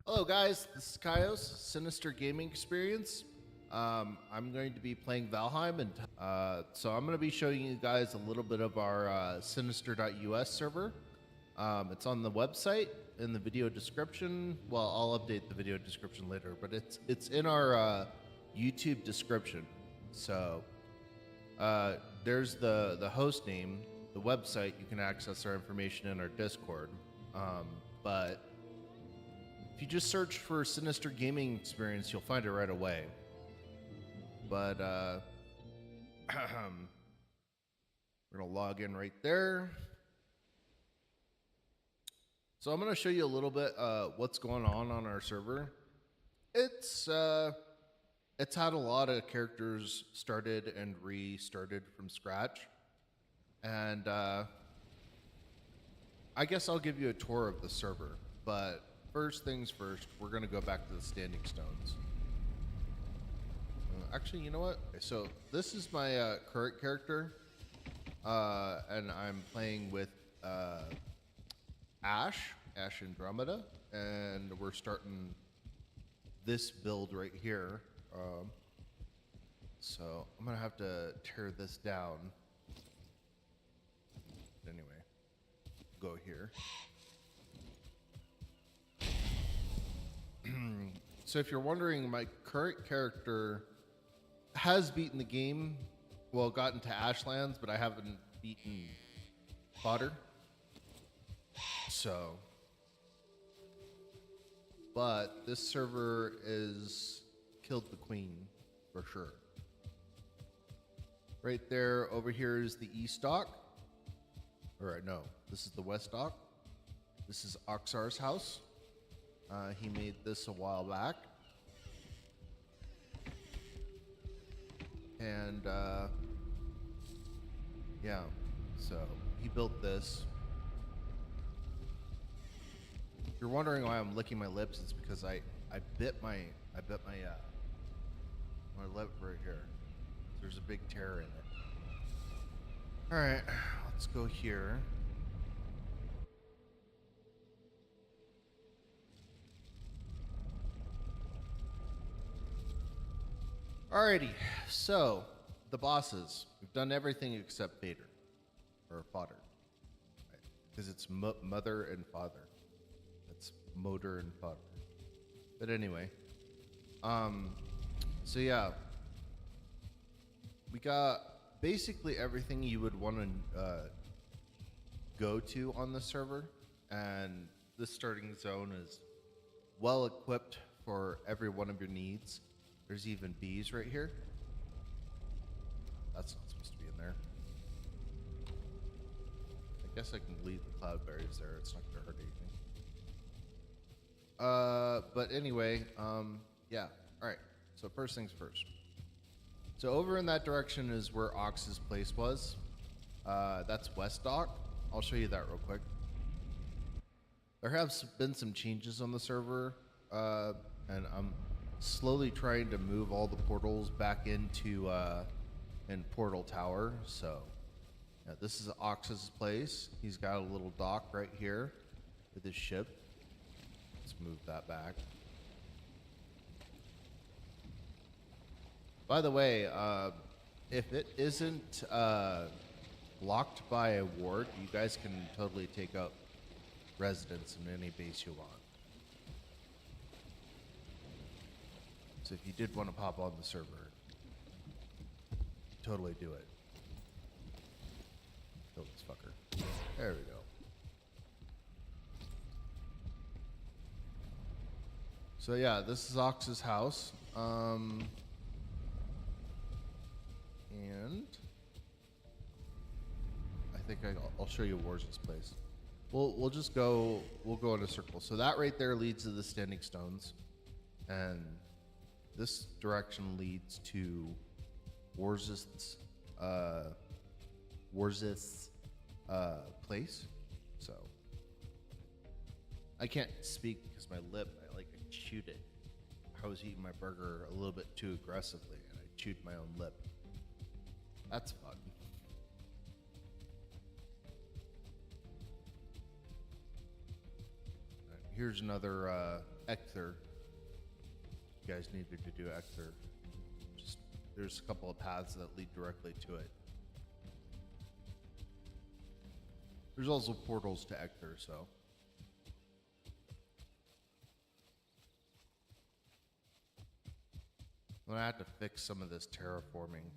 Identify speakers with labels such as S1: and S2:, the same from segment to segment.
S1: Hello guys, this is Kaios, Sinister Gaming Experience. I'm going to be playing Valheim, and so I'm going to be showing you guys a little bit of our Sinister.us server. It's on the website in the video description. Well, I'll update the video description later, but it's in our YouTube description. So there's the host name, the website. You can access our information in our Discord, but if you just search for Sinister Gaming Experience, you'll find it right away. But we're gonna log in right there. So I'm gonna show you a little bit what's going on our server. It's had a lot of characters started and restarted from scratch, and I guess I'll give you a tour of the server. But first things first, we're gonna go back to the standing stones. Actually, you know what? So this is my current character, and I'm playing with Ash Andromeda, and we're starting this build right here. So I'm gonna have to tear this down. Anyway, go here. So if you're wondering, my current character has beaten the game, well, gotten to Ashlands, but I haven't beaten Fodder. So, but this server is killed the queen for sure. Right there, over here is the east dock. All right, no, this is the west dock. This is Oxar's house. He made this a while back. And yeah, so he built this. If you're wondering why I'm licking my lips, it's because I bit my lip right here. There's a big tear in it. All right, let's go here. Alrighty, so the bosses. We've done everything except Vader, or Fodder, because it's mother and father. It's motor and fodder. But anyway, so yeah, we got basically everything you would want to go to on the server, and this starting zone is well equipped for every one of your needs. There's even bees right here. That's not supposed to be in there. I guess I can leave the cloud berries there. It's not gonna hurt anything. But anyway, yeah. All right. So first things first. So over in that direction is where Ox's place was. That's West Dock. I'll show you that real quick. There have been some changes on the server, and I'm slowly trying to move all the portals back into in Portal Tower. So yeah, this is Ox's place. He's got a little dock right here with his ship. Let's move that back. By the way, if it isn't blocked by a ward, you guys can totally take up residence in any base you want. So if you did want to pop on the server, totally do it. Kill this fucker. There we go. So yeah, this is Ox's house. And I think I'll show you Wars's place. We'll just go. We'll go in a circle. So that right there leads to the standing stones, and this direction leads to Wars's place. So I can't speak because my lip, I chewed it. I was eating my burger a little bit too aggressively, and I chewed my own lip. That's fun. here's another Ecther. You guys needed to do Ecther. Just there's a couple of paths that lead directly to it. There's also portals to Ecther, so. I'm gonna have to fix some of this terraforming.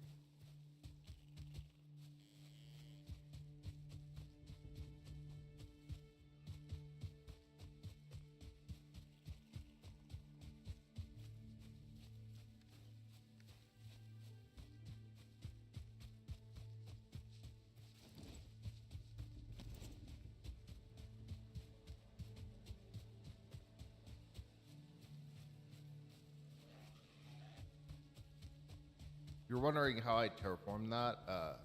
S1: You're wondering how I terraform that?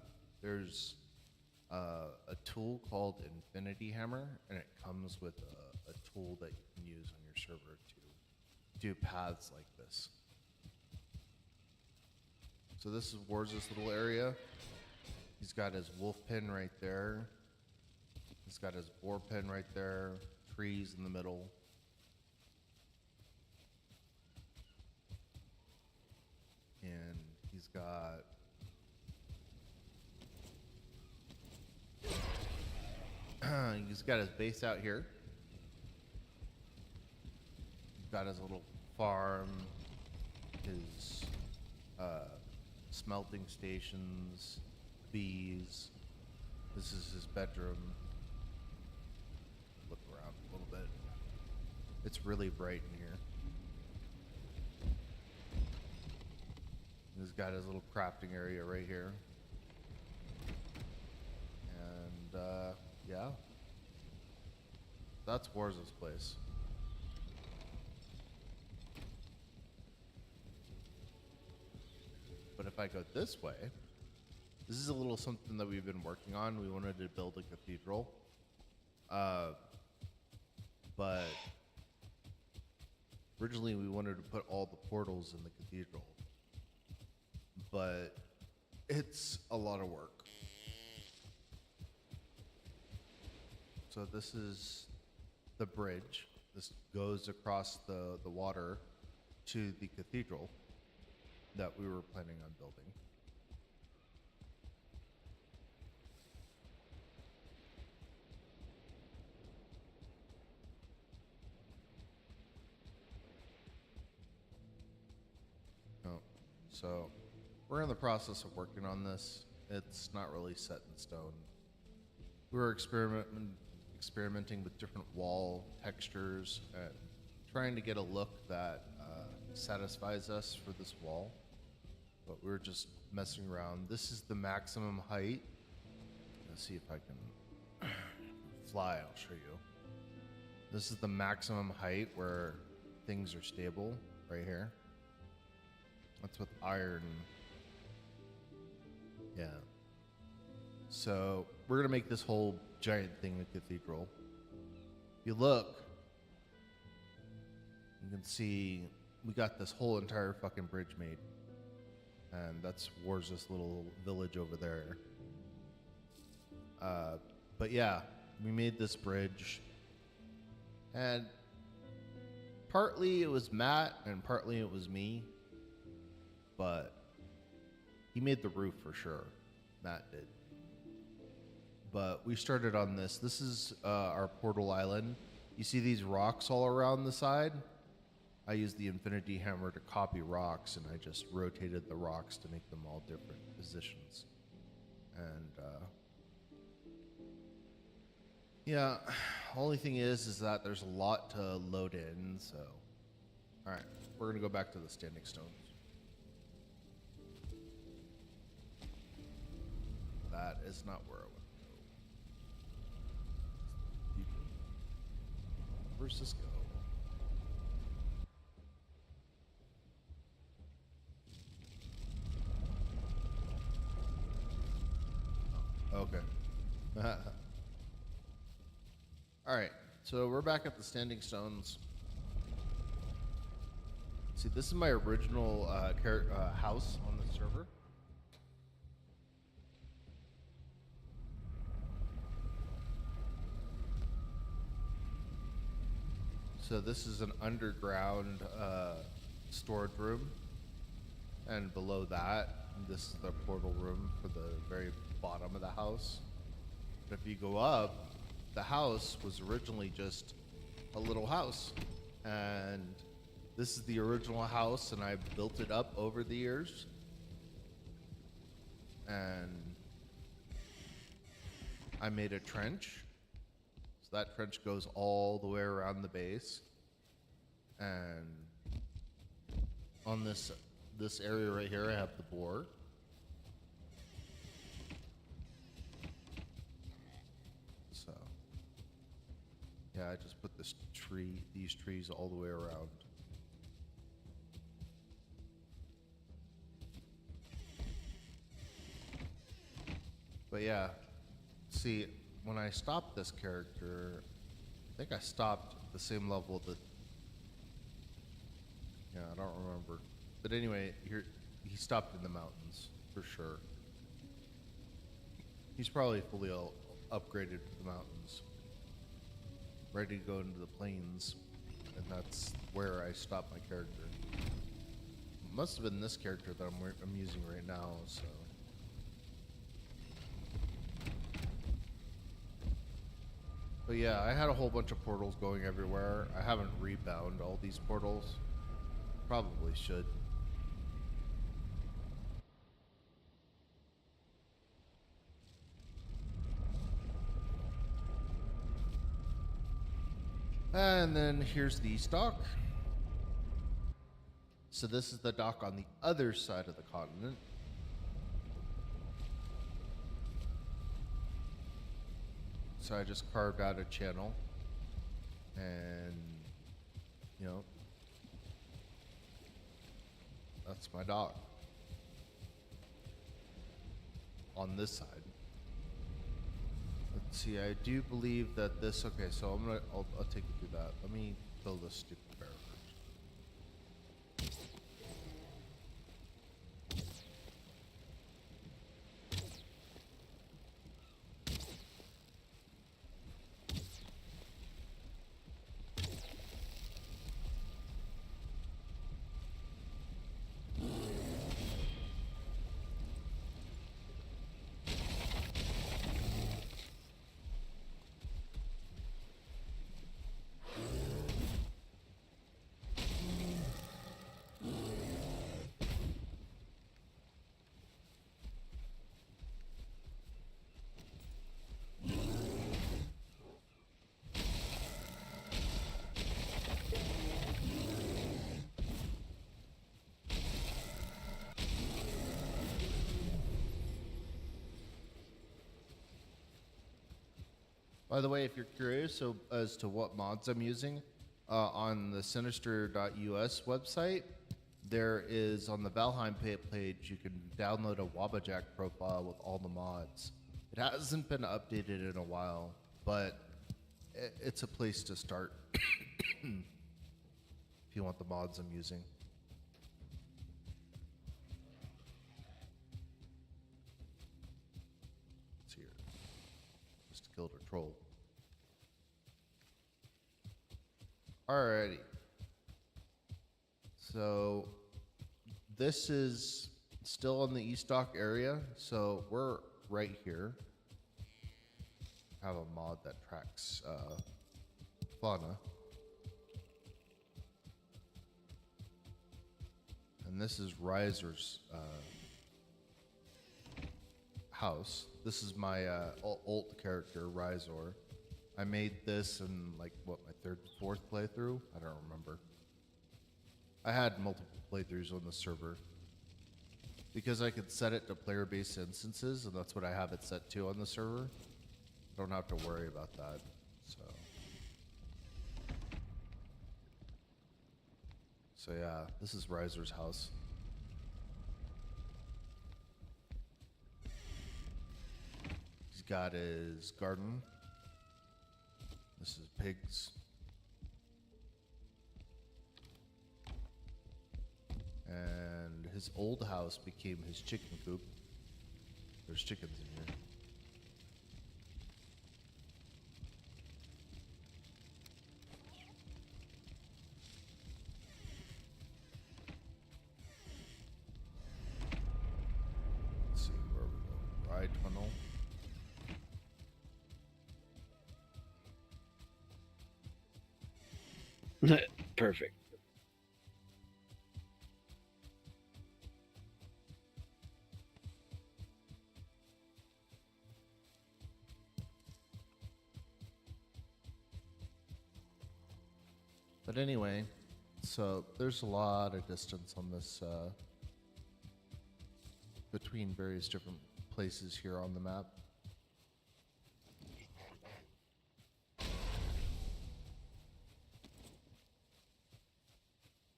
S1: There's a tool called Infinity Hammer, and it comes with a tool that you can use on your server to do paths like this. So this is Wars' little area. He's got his wolf pen right there. He's got his boar pen right there. Trees in the middle. And he's got his base out here. He's got his little farm, his smelting stations, bees. This is his bedroom. Look around a little bit. It's really bright in here. He's got his little crafting area right here. And, yeah. That's Wars' place. But if I go this way, this is a little something that we've been working on. We wanted to build a cathedral. But originally we wanted to put all the portals in the cathedral. But it's a lot of work. So this is the bridge. This goes across the water to the cathedral that we were planning on building. Oh, so we're in the process of working on this. It's not really set in stone. We were experimenting with different wall textures and trying to get a look that satisfies us for this wall. But we were just messing around. This is the maximum height. Let's see if I can fly, I'll show you. This is the maximum height where things are stable, right here. That's with iron. Yeah. So we're gonna make this whole giant thing a cathedral. If you look, you can see we got this whole entire fucking bridge made. And that's Wars' little village over there. But yeah, we made this bridge. And partly it was Matt and partly it was me. But he made the roof for sure. Matt did. But we started on this. This is our portal island. You see these rocks all around the side? I used the Infinity Hammer to copy rocks, and I just rotated the rocks to make them all different positions. And yeah, only thing is that there's a lot to load in. So, all right, we're gonna go back to the standing stones. That is not where I want to go. Where's this go? Okay. All right, so we're back at the standing stones. See, this is my original house on the server. So this is an underground storage room, and below that, this is the portal room for the very bottom of the house. But if you go up, the house was originally just a little house, and this is the original house, and I built it up over the years. And I made a trench. So that trench goes all the way around the base. And on this area right here, I have the boar. So yeah, I just put these trees all the way around. But yeah, see, when I stopped this character, I think I stopped at the same level that, yeah, I don't remember. But anyway, he stopped in the mountains, for sure. He's probably fully upgraded to the mountains, ready to go into the plains, and that's where I stopped my character. It must have been this character that I'm using right now, so. But yeah, I had a whole bunch of portals going everywhere. I haven't rebound all these portals. Probably should. And then here's the east dock. So this is the dock on the other side of the continent. So I just carved out a channel, and you know, that's my dock on this side. Let's see, I do believe that this, okay, so I'll take you through that. Let me build this stupid bear first. By the way, if you're curious as to what mods I'm using, on the Sinister.us website, there is, on the Valheim page, you can download a Wabajack profile with all the mods. It hasn't been updated in a while, but it's a place to start if you want the mods I'm using. It's here. Just killed a troll. Alrighty. So this is still in the East Dock area, so we're right here. I have a mod that tracks fauna. And this is Riser's house. This is my alt character, Riser. I made this in like what, my third, fourth playthrough? I don't remember. I had multiple playthroughs on the server because I could set it to player-based instances, and that's what I have it set to on the server. I don't have to worry about that. So yeah, this is Riser's house. He's got his garden. This is pigs. And his old house became his chicken coop. There's chickens in here.
S2: Perfect.
S1: But anyway, so there's a lot of distance on this between various different places here on the map.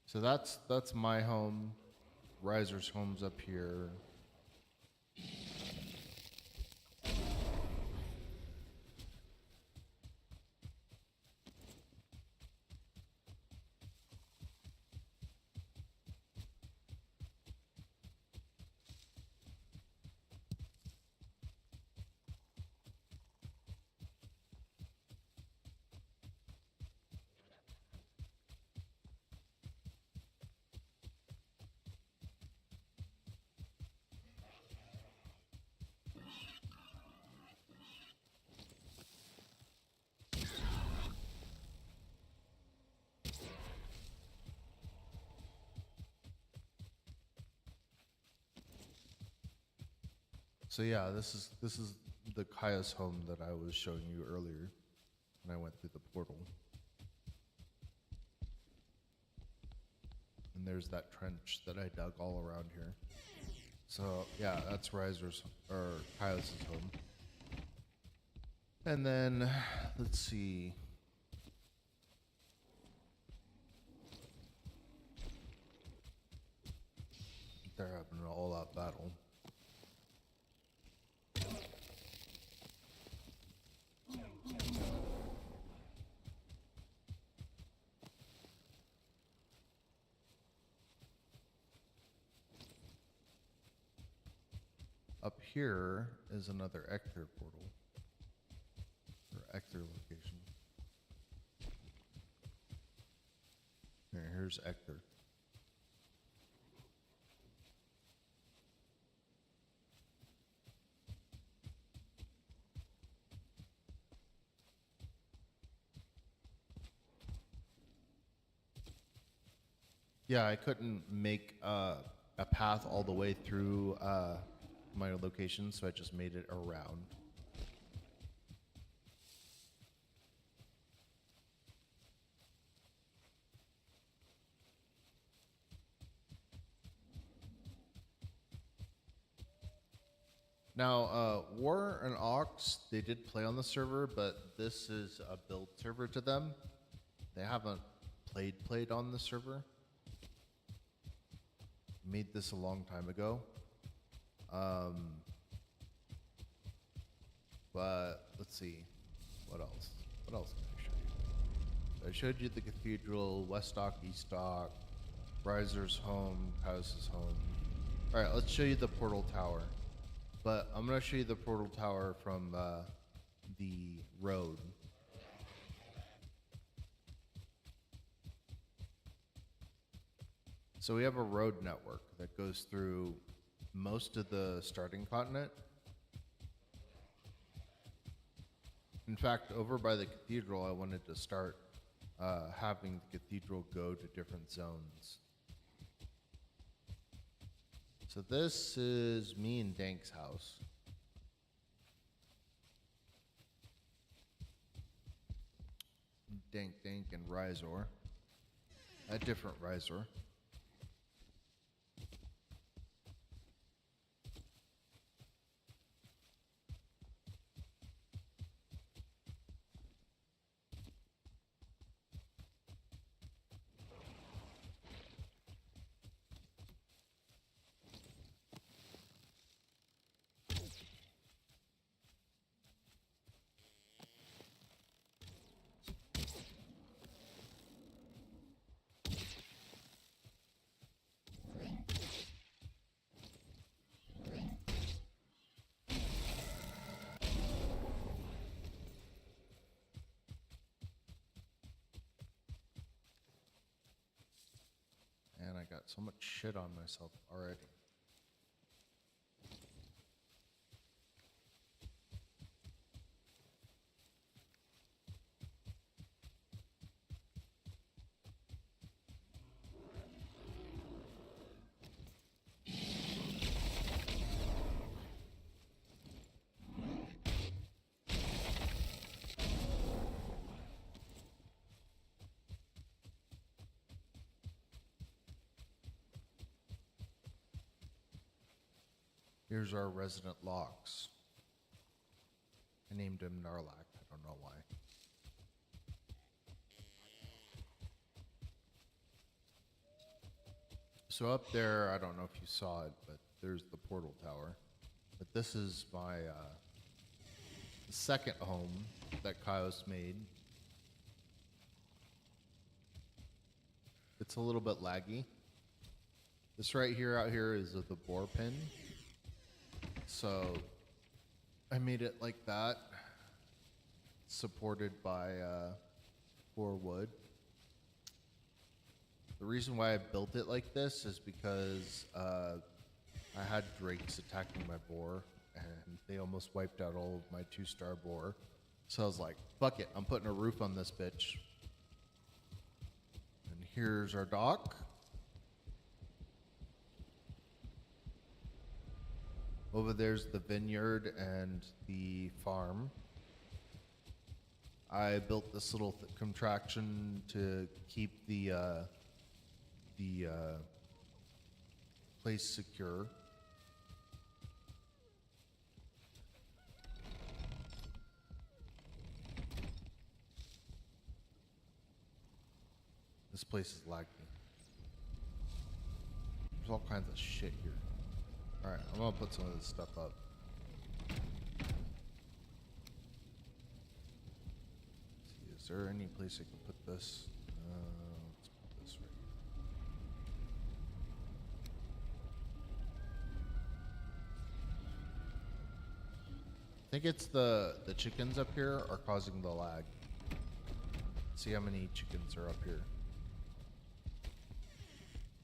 S1: So that's my home. Riser's home's up here. So yeah, this is the Kaya's home that I was showing you earlier when I went through the portal. And there's that trench that I dug all around here. So yeah, that's Riser's or Kaya's home. And then let's see. They're having an all-out battle. Up here is another Ector portal. Or Ector location. Here's Ector. Yeah, I couldn't make a path all the way through my location, so I just made it around. Now, War and Ox, they did play on the server, but this is a build server to them. They haven't played on the server. Made this a long time ago. But let's see, what else? What else can I show you? So I showed you the cathedral, West Dock, East Dock, Riser's home, House's home. All right, let's show you the portal tower. But I'm gonna show you the portal tower from the road. So we have a road network that goes through most of the starting continent. In fact, over by the cathedral, I wanted to start having the cathedral go to different zones. So this is me and Dank's house. Dank and Rizor. A different Rizor. And I got so much shit on myself already. Here's our resident lox. I named him Narlac. I don't know why. So up there, I don't know if you saw it, but there's the portal tower. But this is my second home that Kaios made. It's a little bit laggy. This right here out here is the boar pin. So I made it like that, supported by 4 wood. The reason why I built it like this is because I had drakes attacking my boar, and they almost wiped out all of my 2-star boar. So I was like, fuck it, I'm putting a roof on this bitch. And here's our dock. Over there's the vineyard and the farm. I built this little contraction to keep the place secure. This place is laggy. There's all kinds of shit here. Alright, I'm gonna put some of this stuff up. Let's see, is there any place I can put this? Let's put this right here. I think it's the chickens up here are causing the lag. See how many chickens are up here.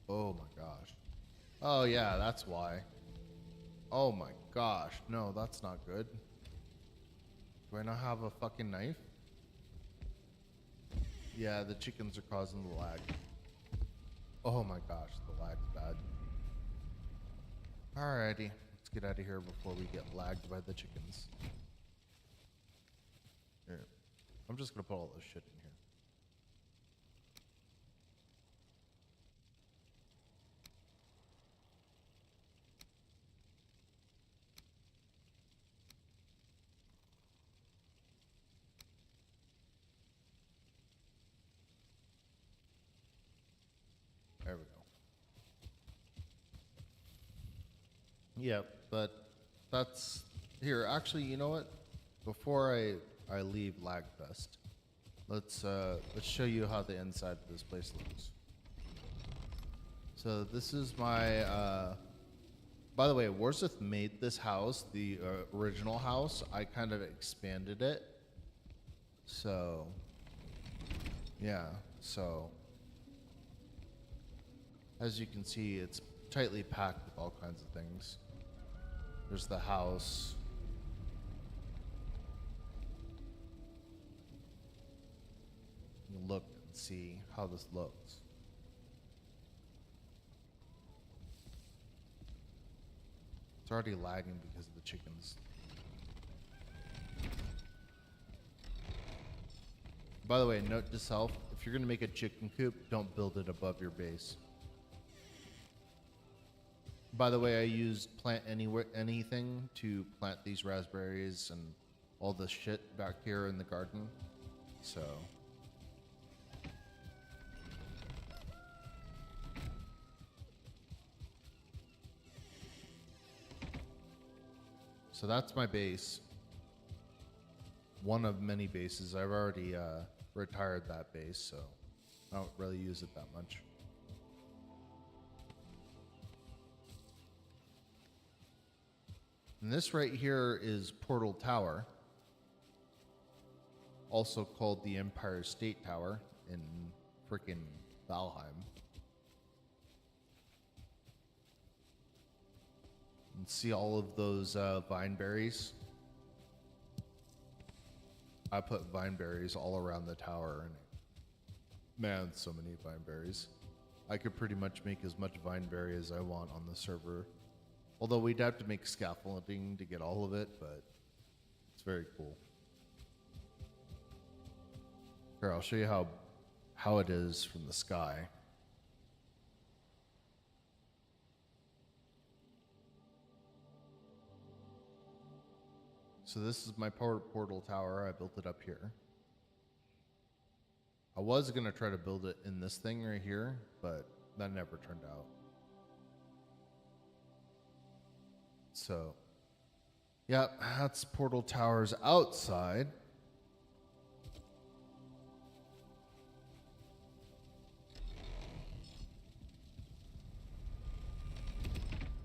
S1: Oh my gosh. Oh yeah, that's why. Oh my gosh, no, that's not good. Do I not have a fucking knife? Yeah, the chickens are causing the lag. Oh my gosh, the lag's bad. Alrighty, let's get out of here before we get lagged by the chickens. Here, I'm just gonna put all this shit in here. There we go. Yep, but that's here. Actually, you know what? Before I leave Lagfest, let's show you how the inside of this place looks. So this is my. By the way, Warsith made this house, the original house. I kind of expanded it. So yeah, so. As you can see, it's tightly packed with all kinds of things. There's the house. You look and see how this looks. It's already lagging because of the chickens. By the way, note to self, if you're going to make a chicken coop, don't build it above your base. By the way, I used plant anywhere anything to plant these raspberries and all the shit back here in the garden. So that's my base. One of many bases. I've already retired that base, so I don't really use it that much. And this right here is Portal Tower, also called the Empire State Tower in frickin' Valheim. And see all of those vine berries? I put vine berries all around the tower, and man, so many vine berries. I could pretty much make as much vine berry as I want on the server. Although we'd have to make scaffolding to get all of it, but it's very cool. Here, I'll show you how it is from the sky. So this is my portal tower. I built it up here. I was going to try to build it in this thing right here, but that never turned out. So, yeah, that's portal towers outside.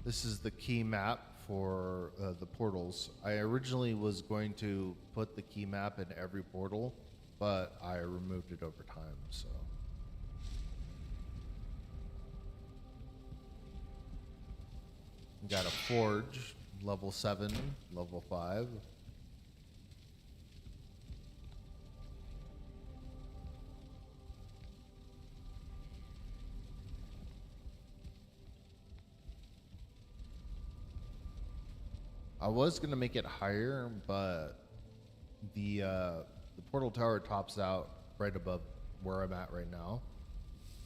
S1: This is the key map for the portals. I originally was going to put the key map in every portal, but I removed it over time, so. We got a forge, level 7, level 5. I was gonna make it higher, but the portal tower tops out right above where I'm at right now.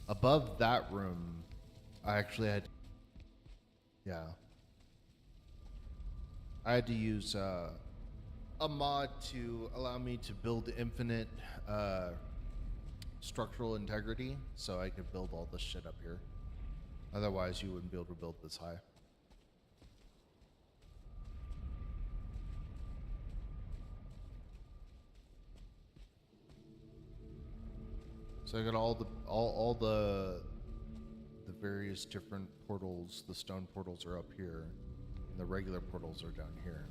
S1: Above that room, I actually had, I had to use a mod to allow me to build infinite structural integrity, so I could build all this shit up here. Otherwise, you wouldn't be able to build this high. So I got all the various different portals. The stone portals are up here, and the regular portals are down here.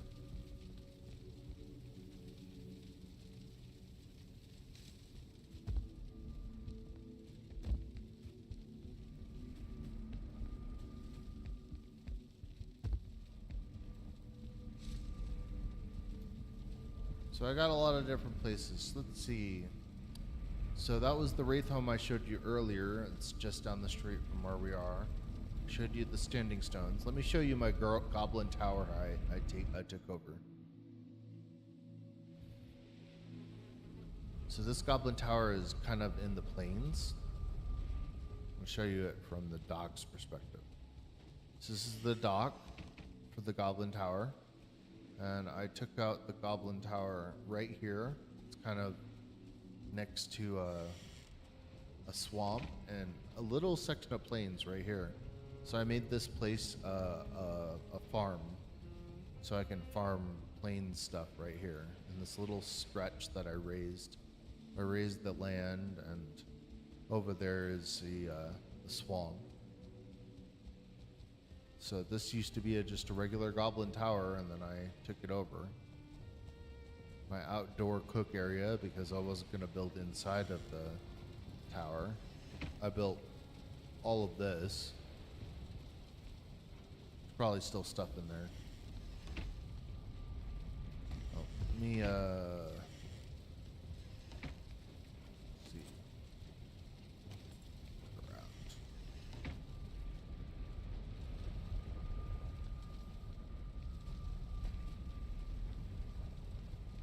S1: So I got a lot of different places. Let's see. So that was the Wraith home I showed you earlier. It's just down the street from where we are. I showed you the standing stones. Let me show you my goblin tower I took over. So this goblin tower is kind of in the plains. I'll show you it from the dock's perspective. So this is the dock for the goblin tower. And I took out the goblin tower right here. It's kind of next to a swamp and a little section of plains right here. So I made this place a farm, so I can farm plains stuff right here. In this little stretch that I raised the land, and over there is the swamp. So this used to be just a regular goblin tower, and then I took it over. My outdoor cook area, because I wasn't going to build inside of the tower. I built all of this. There's probably still stuff in there. Oh, let me see. Around.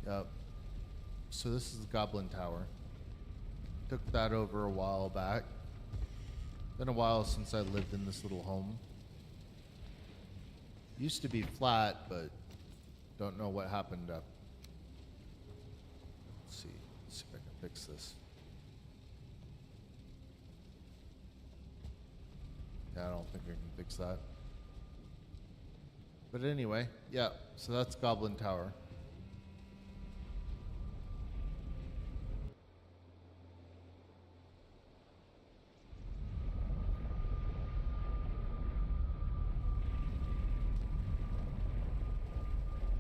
S1: Yep. So this is the Goblin Tower. Took that over a while back. Been a while since I lived in this little home. Used to be flat, but don't know what happened up. Let's see if I can fix this. Yeah, I don't think I can fix that. But anyway, yeah, so that's Goblin Tower.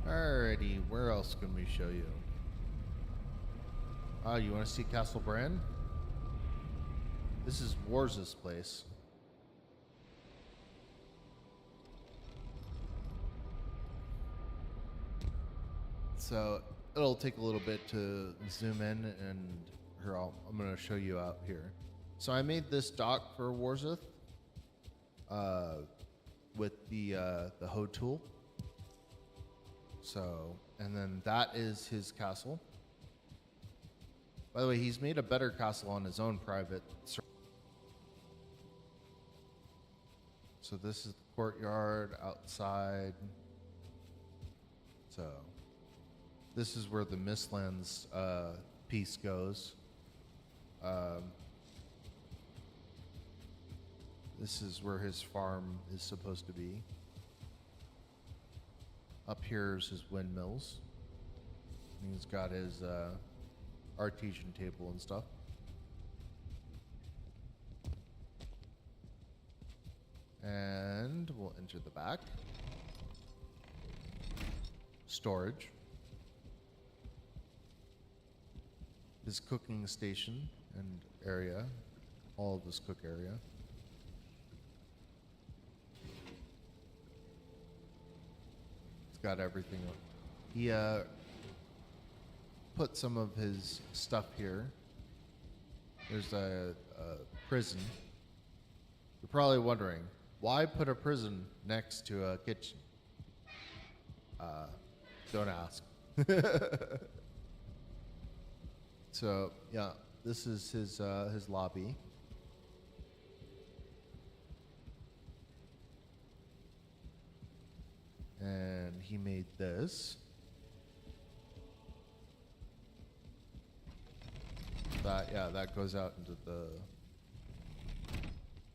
S1: Alrighty, where else can we show you? You want to see Castle Brand? This is Wars' place. So it'll take a little bit to zoom in, and here I'm going to show you out here. So I made this dock for Warzeth with the hoe tool. So, and then that is his castle. By the way, he's made a better castle on his own private server. So this is the courtyard outside. So This is where the Mistlands piece goes. This is where his farm is supposed to be. Up here is his windmills. And he's got his artesian table and stuff. And we'll enter the back. Storage. His cooking station and area. All of his cook area. He's got everything. He put some of his stuff here. There's a prison. You're probably wondering, why put a prison next to a kitchen? Don't ask. So yeah, this is his lobby. And he made this. That goes out into the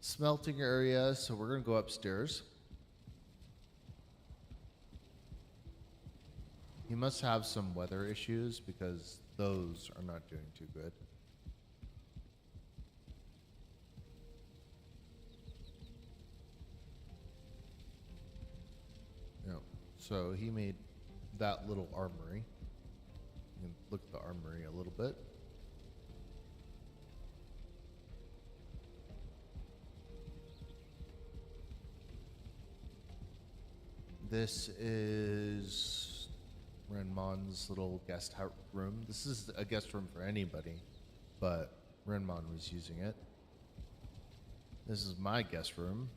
S1: smelting area, so we're gonna go upstairs. He must have some weather issues because those are not doing too good. Yeah. So he made that little armory. You can look at the armory a little bit. This is Renmon's little guest room. This is a guest room for anybody, but Renmon was using it. This is my guest room.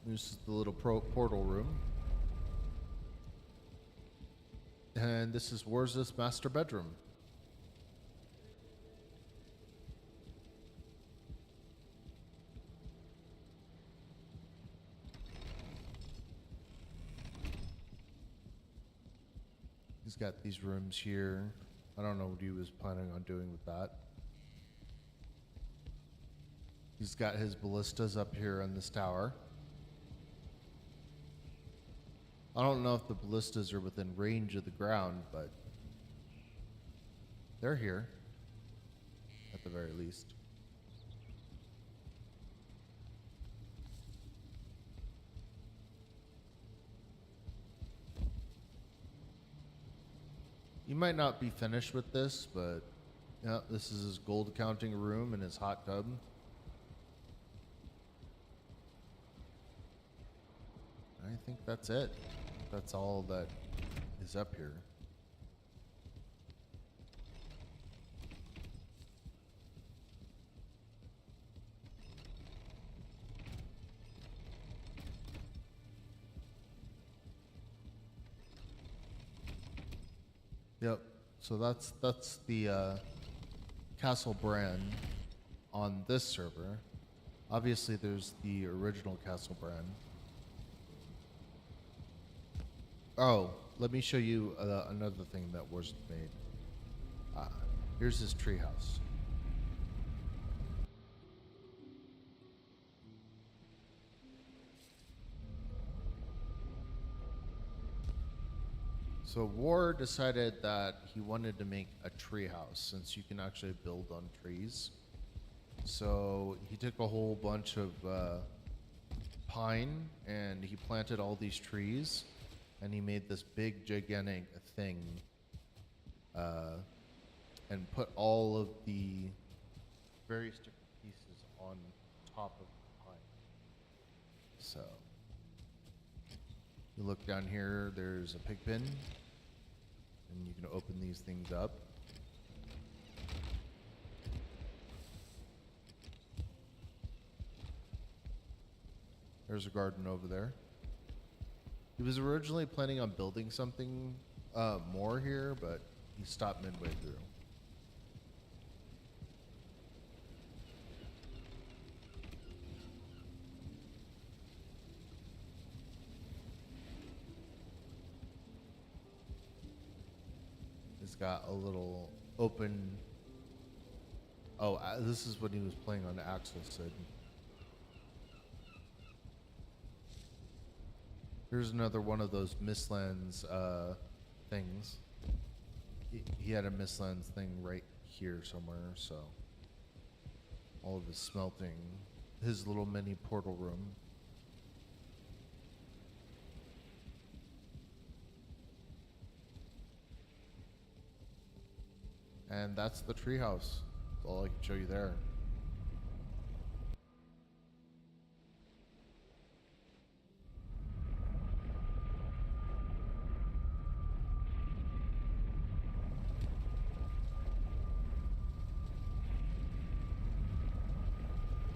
S1: This is the little portal room. And this is Warz's master bedroom. He's got these rooms here. I don't know what he was planning on doing with that. He's got his ballistas up here in this tower. I don't know if the ballistas are within range of the ground, but they're here, at the very least. You might not be finished with this, but yeah, this is his gold counting room and his hot tub. I think that's it. That's all that is up here. Yep. So that's the Castle Bran on this server. Obviously, there's the original Castle Bran. Oh, let me show you another thing that was made. Here's his treehouse. So War decided that he wanted to make a treehouse since you can actually build on trees. So he took a whole bunch of pine and he planted all these trees. And he made this big, gigantic thing and put all of the various different pieces on top of the pine. So, you look down here, there's a pig pen, and you can open these things up. There's a garden over there. He was originally planning on building something more here, but he stopped midway through. He's got a little open. Oh, this is when he was playing on Axel Sid. Here's another one of those Mistlands things. He had a Mistlands thing right here somewhere, so all of his smelting, his little mini portal room. And that's the treehouse. That's all I can show you there.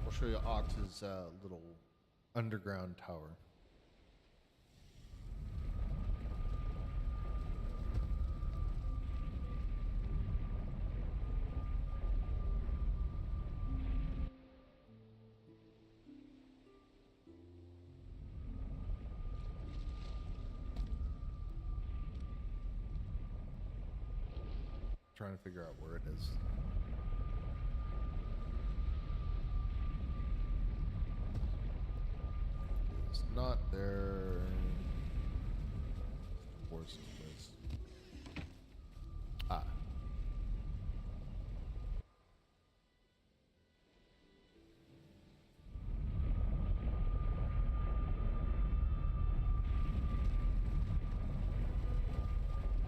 S1: I'll show you Ox's little underground tower. Trying to figure out where it is. It's not there. Where's this place? Ah.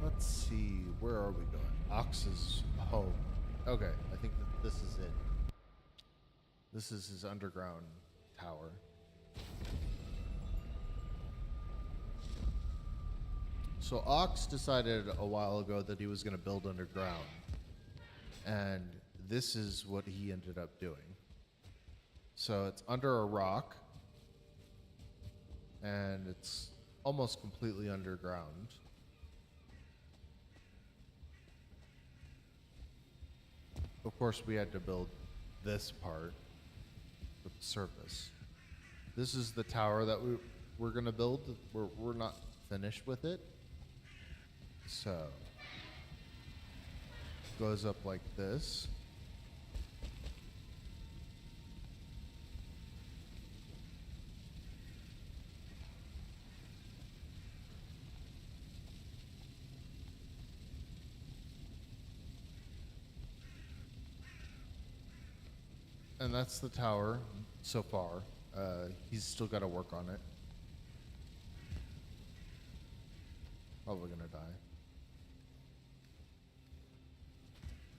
S1: Let's see, where are we going? Ox's home. Okay, I think that this is it. This is his underground tower. So Ox decided a while ago that he was going to build underground. And this is what he ended up doing. So it's under a rock. And it's almost completely underground. Of course, we had to build this part, the surface. This is the tower that we're going to build. We're not finished with it. So, goes up like this. And that's the tower so far. He's still got to work on it. Probably gonna die.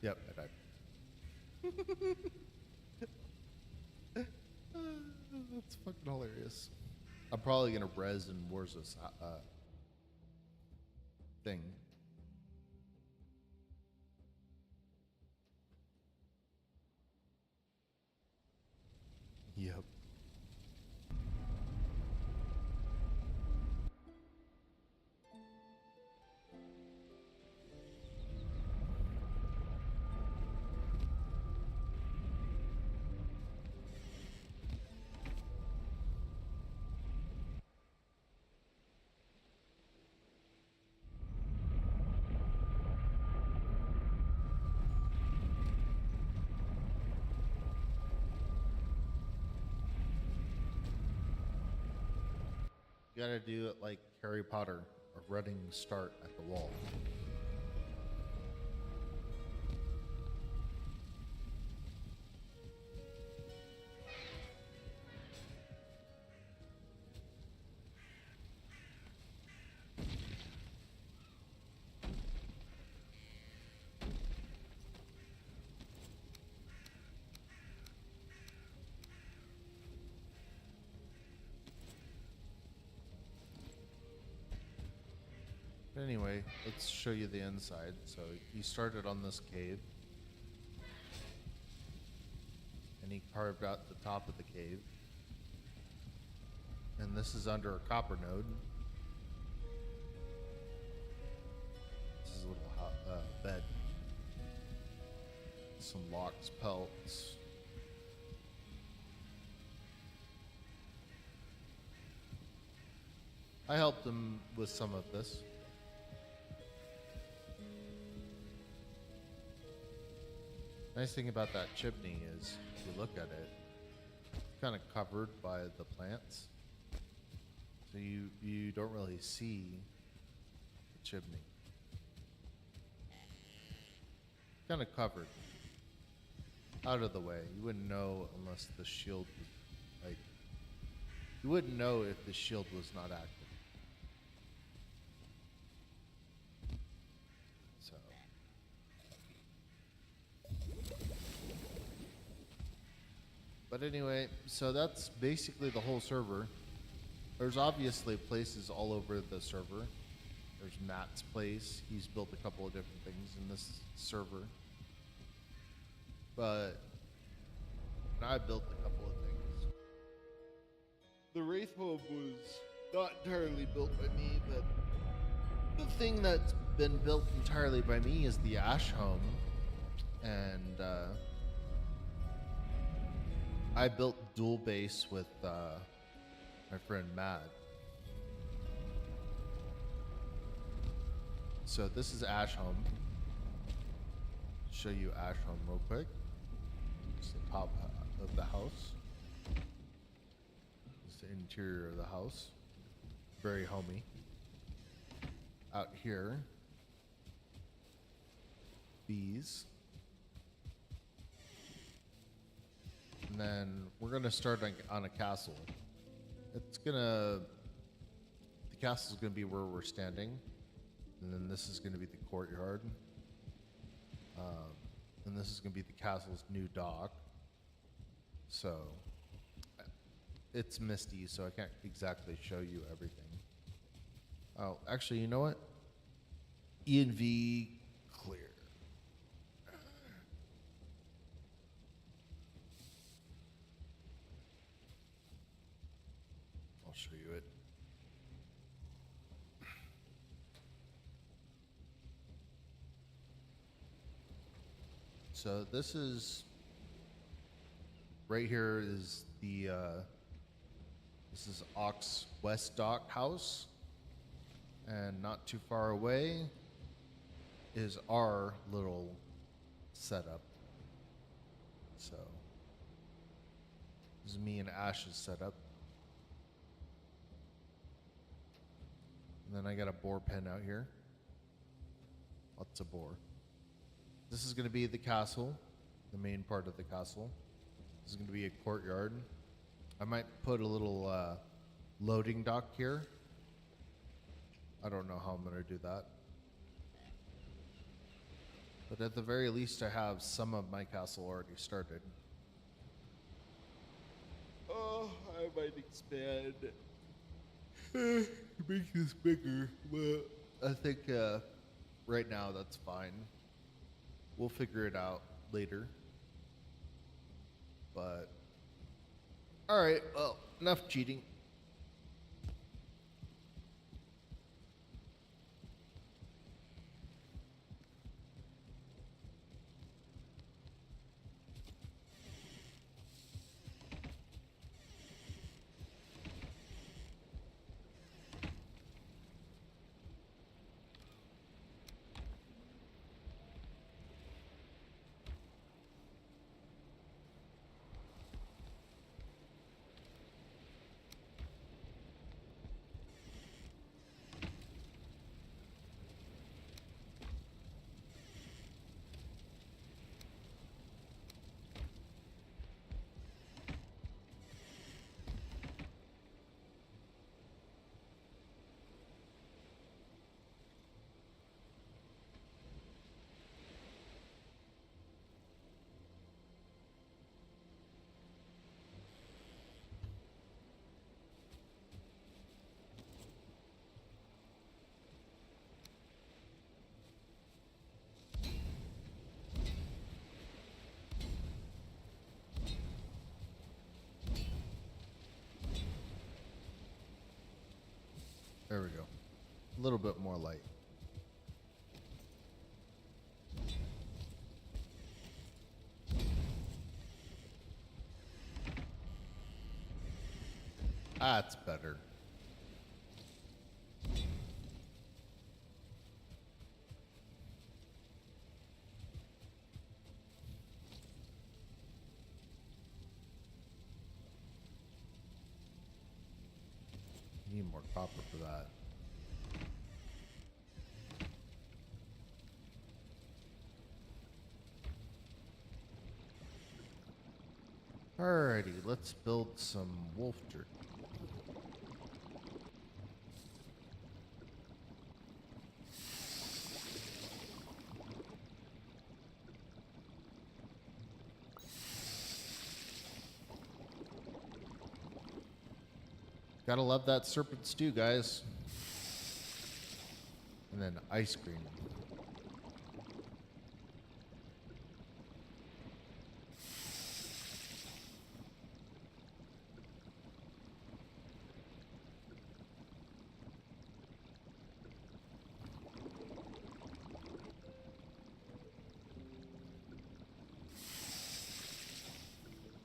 S1: Yep, I died. That's fucking hilarious. I'm probably gonna res and wars this thing. Yep. You gotta do it like Harry Potter, a running start at the wall. Anyway, let's show you the inside. So he started on this cave. And he carved out the top of the cave. And this is under a copper node. This is a little bed. Some lox pelts. I helped him with some of this. Nice thing about that chimney is, if you look at it, it's kind of covered by the plants. So you don't really see the chimney. Kind of covered. Out of the way. You wouldn't know unless the shield was, like, you wouldn't know if the shield was not active. So. But anyway, so that's basically the whole server. There's obviously places all over the server. There's Matt's place. He's built a couple of different things in this server. But I built a couple of things. The Wraith home was not entirely built by me, but the thing that's been built entirely by me is the Ash home. And I built dual base with my friend Matt. So this is Ash home. Show you Ash home real quick. It's the top of the house. It's the interior of the house. Very homey. Out here, bees. And then we're gonna start on a castle. The castle's gonna be where we're standing. And then this is gonna be the courtyard. And this is gonna be the castle's new dock. So, it's misty, so I can't exactly show you everything. Oh, actually, you know what? ENV clear. I'll show you it. So this is right here is the this is Ox West Dock House, and not too far away is our little setup. So this is me and Ash's setup. And then I got a boar pen out here. Lots of boar. This is going to be the castle, the main part of the castle. This is going to be a courtyard. I might put a little loading dock here. I don't know how I'm going to do that. But at the very least, I have some of my castle already started. Oh, I might expand. Make this bigger. Well, I think right now that's fine. We'll figure it out later. But, alright, well, enough cheating. There we go. A little bit more light. That's better. need more copper for that. Alrighty, let's build some wolf jerky. Gotta love that serpent stew, guys. And then ice cream.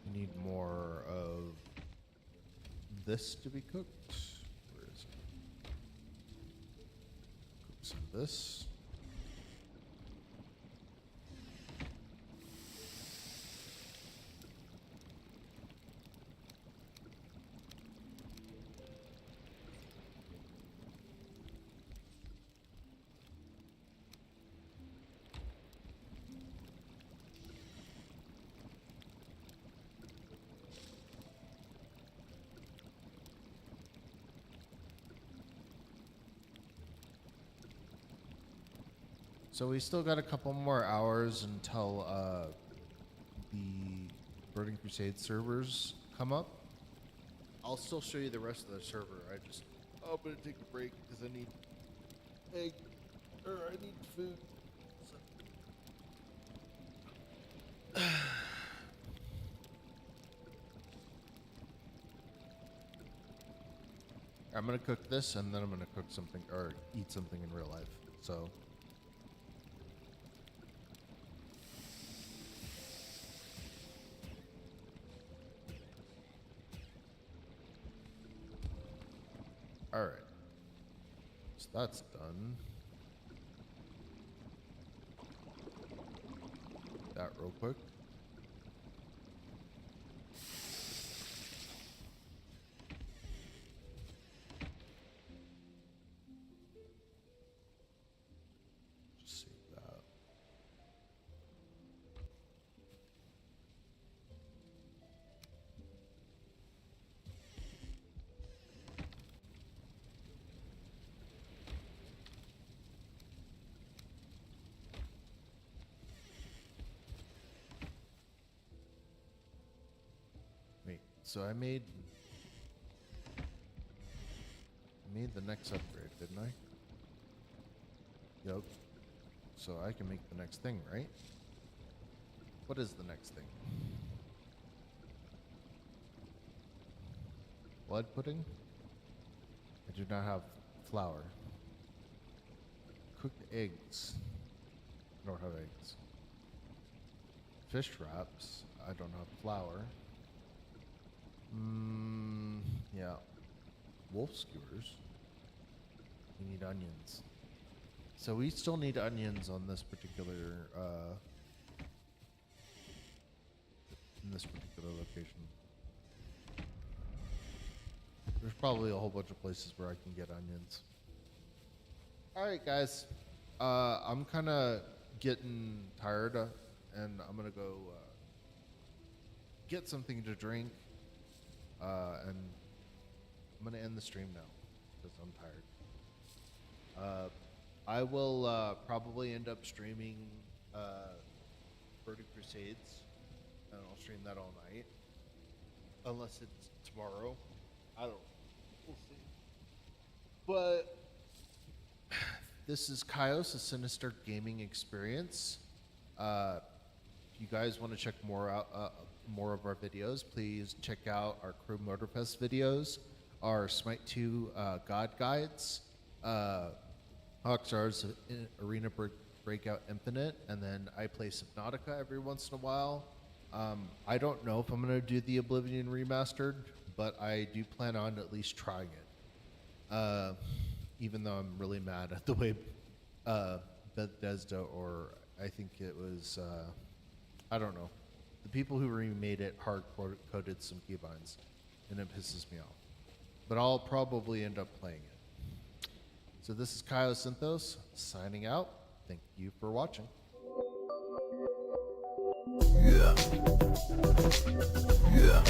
S1: We need more of this to be cooked. Where is it? Cook some of this. So we still got a couple more hours until the Burning Crusade servers come up. I'll still show you the rest of the server. I'm gonna take a break because I need egg, or I need food. So. I'm gonna cook this and then I'm gonna cook something or eat something in real life. So. All right, so that's done. That real quick. Just save that. So I made the next upgrade, didn't I? Yep. So I can make the next thing, right? What is the next thing? Blood pudding? I do not have flour. Cooked eggs. I don't have eggs. Fish wraps. I don't have flour. Yeah. Wolf skewers. We need onions. So we still need onions on this particular, in this particular location. There's probably a whole bunch of places where I can get onions. Alright guys, I'm kind of getting tired and I'm gonna go get something to drink. And I'm gonna end the stream now because I'm tired. I will probably end up streaming Burning Crusades, and I'll stream that all night, unless it's tomorrow. I don't know. We'll see. But this is Kaios, a Sinister gaming experience. If you guys want to check more of our videos, please check out our Crew Motorfest videos, our Smite 2 God Guides, Hawkstar's Arena Breakout Infinite, and then I play Subnautica every once in a while. I don't know if I'm going to do the Oblivion Remastered, but I do plan on at least trying it. Even though I'm really mad at the way Bethesda, or I think it was, I don't know. The people who remade it hard-coded some keybinds, and it pisses me off. but I'll probably end up playing it. So this is Synthos signing out. Thank you for watching. Yeah.